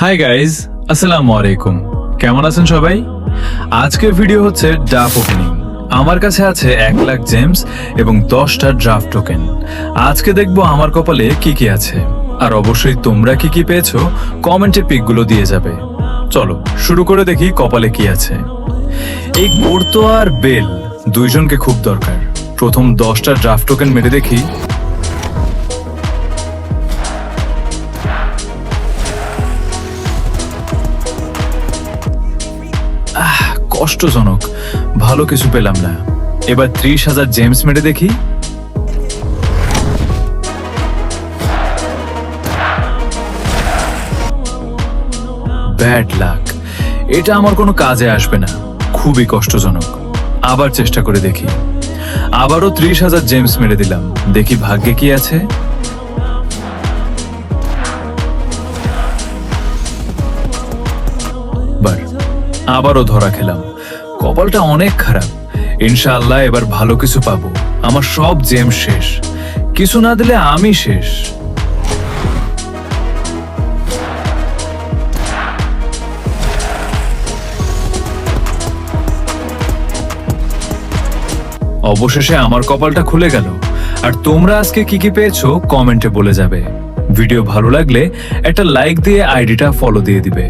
Hi guys, আসসালামু আলাইকুম। কেমন আছেন সবাই? আজকের ভিডিও হচ্ছে ড্রাফট ওপেনিং। আমার কাছে আছে 1 লাখ জেমস এবং 10টা ড্রাফট টোকেন। আজকে দেখবো আমার কপালে কি কি আছে, আর অবশ্যই তোমরা কি কি পেয়েছো কমেন্টে পিকগুলো দিয়ে যাবে। চলো শুরু করে দেখি কপালে কি আছে। এই কোর্তো আর বেল দুইজনকে খুব দরকার। প্রথম 10টা ড্রাফট টোকেন মেরে দেখি। কষ্টজনক, ভালো কিছু পেলাম না। এবার 30,000 জেমস মেরে দেখি। ব্যাড লাক, এটা আমার কোনো কাজে আসবে না, খুবই কষ্টজনক। আবার চেষ্টা করে দেখি। আবারও 30,000 জেমস মেরে দিলাম, দেখি ভাগ্যে কি আছে। আবারও ধরা খেলাম, কপালটা অনেক খারাপ। ইনশাআল্লাহ এবার ভালো কিছু পাবো। আমার সব জেম শেষ, কিছু না দিলে আমি শেষ। অবশেষে আমার কপালটা খুলে গেল। আর তোমরা আজকে কি কি পেয়েছো কমেন্টে বলে যাবে। ভিডিও ভালো লাগলে একটা লাইক দিয়ে আইডিটা ফলো দিয়ে দিবে।